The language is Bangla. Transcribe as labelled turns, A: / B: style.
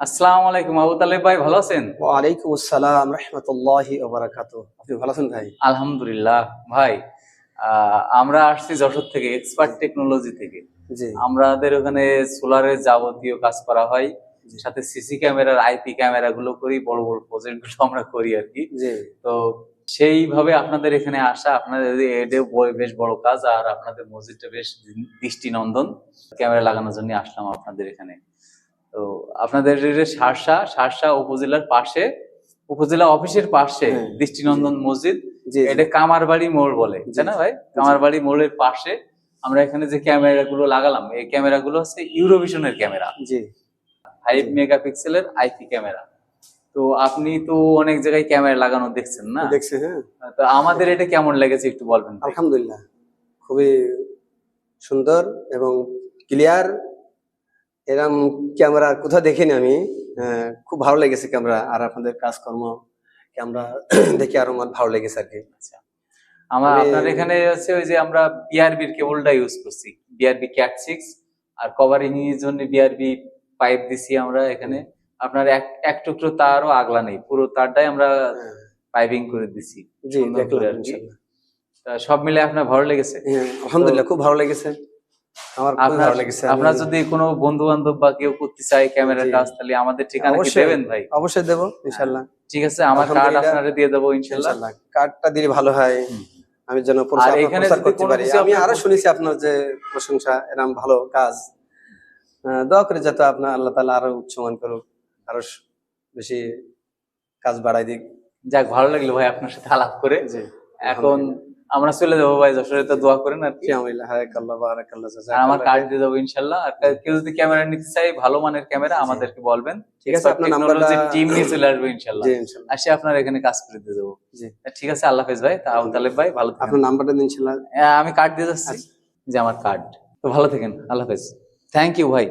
A: আসসালামু আলাইকুম আবু তালেব ভাই, ভালো আছেন?
B: ওয়ালাইকুম আসসালাম রাহমাতুল্লাহি ওয়া বারাকাতুহু। আপনি ভালো আছেন ভাই?
A: আলহামদুলিল্লাহ ভাই। আমরা আসছি যশোর থেকে, এক্সপার্ট টেকনোলজি থেকে।
B: জি
A: আমাদের ওখানে সোলারের যাবতীয় কাজ করা হয়,
B: জি
A: সাথে সিসি ক্যামেরার আইপি ক্যামেরা গুলো করি, বড় বড় প্রজেক্ট গুলো আমরা করি আর কি।
B: জি
A: তো সেইভাবে আপনাদের এখানে আসা, আপনাদের এটাও বেশ বড় কাজ, আর আপনাদের মসজিদটা বেশ দৃষ্টিনন্দন। ক্যামেরা লাগানোর জন্য আসলাম আপনাদের এখানে। তো আপনাদের যে শার্শা উপজেলার পাশে, উপজেলা অফিসের পাশে
B: হ্যাঁ জি
A: দৃষ্টিনন্দন মসজিদ,
B: জি জি
A: এটা কামারবাড়ি মোড় বলে,
B: জি
A: তাই না ভাই? কামারবাড়ি মোড়ের পাশে আমরা এখানে যে ক্যামেরা গুলো লাগালাম, এই ক্যামেরা গুলো হচ্ছে ইউরোভিশনের ক্যামেরা,
B: জি
A: 5
B: জি
A: মেগাপিক্সেলের আইপি ক্যামেরা। তো আপনি তো অনেক জায়গায় ক্যামেরা লাগানো দেখছেন না?
B: দেখছি। হ্যাঁ
A: তো আমাদের এটা কেমন লেগেছে একটু বলবেন ভাই?
B: আলহামদুলিল্লাহ, খুবই সুন্দর এবং ক্লিয়ার। এরকম ক্যামেরা কোথাও দেখিনি আমি। খুব ভালো লেগেছে ক্যামেরা, আর আপনাদের কাজকর্ম ক্যামেরা দেখে আরো আমার ভালো লেগেছে আর কি।
A: আচ্ছা, আমার
B: আমি
A: আপনার এখানে হচ্ছে ওই যে আমরা বিআরবির কেবলটা ইউজ করছি, বিআরবি ক্যাট 6, আর কভারিং এর জন্য বিআরবি পাইপ দিছি আমরা এখানে। আপনার এক টুকরো তারও আগলা নেই, পুরো তারটাই আমরা
B: হ্যাঁ,
A: পাইপিং করে দিছি
B: জি
A: সুন্দর
B: দেখলাম
A: করে আর কি।
B: ইনশাল্লাহ।
A: তা সব মিলে আপনার ভালো লেগেছে?
B: হ্যাঁ
A: তো
B: আলহামদুলিল্লাহ, খুব ভালো লেগেছে। আমার খুবই
A: আপনার
B: ভালো লেগেছে।
A: আপনার যদি কোনো বন্ধু বান্ধব বা কেউ করতে চায় ক্যামেরার
B: জি
A: কাজ, তাহলে আমাদের ঠিকানা কি
B: অবশ্যই
A: দেবেন ভাই?
B: অবশ্যই দেবো ইনশাল্লাহ।
A: ঠিক আছে, আমার কার্ড
B: আলহামদুলিল্লাহ,
A: আপনারে দিয়ে দেবো ইনশাল্লাহ।
B: ইনশাল্লাহ কার্ডটা দিলে ভালো হয়।
A: হুম।
B: আমি যেন
A: আর
B: আপনার
A: এখানে
B: প্রচার
A: যদি
B: করতে
A: কোনো
B: পারি।
A: কিছু
B: আমি
A: আপনার
B: আরো শুনেছি আপনার যে প্রশংসা, এরকম ভালো কাজ। দোয়া করে যাতে আপনার আল্লাহ তাআলা আরো উচ্চমান করুক, আরো বেশি কাজ বাড়াই দিক।
A: যাক, ভালো লাগলো ভাই আপনার সাথে আলাপ করে।
B: জি
A: এখন
B: আলহামদুলিল্লাহ।
A: আমরা চলে যাবো ভাই, যশোরে, তো দোয়া করেন আর কি।
B: ফি আমানিল্লাহ, হায়াকাল্লাহ, বারাকাল্লাহ,
A: আর আমার
B: জাযাকাল্লাহ
A: কার্ড
B: খাইর।
A: দিয়ে দেবো ইনশাল্লাহ। আর
B: জি
A: কেউ যদি ক্যামেরা নিতে চাই, ভালো মানের ক্যামেরা,
B: জি
A: আমাদেরকে বলবেন।
B: ঠিক আছে,
A: এক্সপার্ট
B: আপনার নাম্বারটা।
A: টেকনোলজির টিম নিয়ে চলে আসবে ইনশাল্লাহ।
B: জি ইনশাল্লাহ।
A: আসে আপনার এখানে কাজ করে দিয়ে দেবো।
B: জি
A: ঠিক আছে, আল্লাহ হাফেজ ভাই। তা আবু তালেব
B: আলহামদুলিল্লাহ,
A: ভাই, ভালো থাকেন।
B: আপনার নাম্বারটা দিন ইনশাল্লাহ।
A: আমি কার্ড দিয়ে যাচ্ছি,
B: আচ্ছা।
A: যে আমার কার্ড। তো ভালো থাকেন, আল্লাহ হাফেজ। থ্যাংক ইউ ভাই।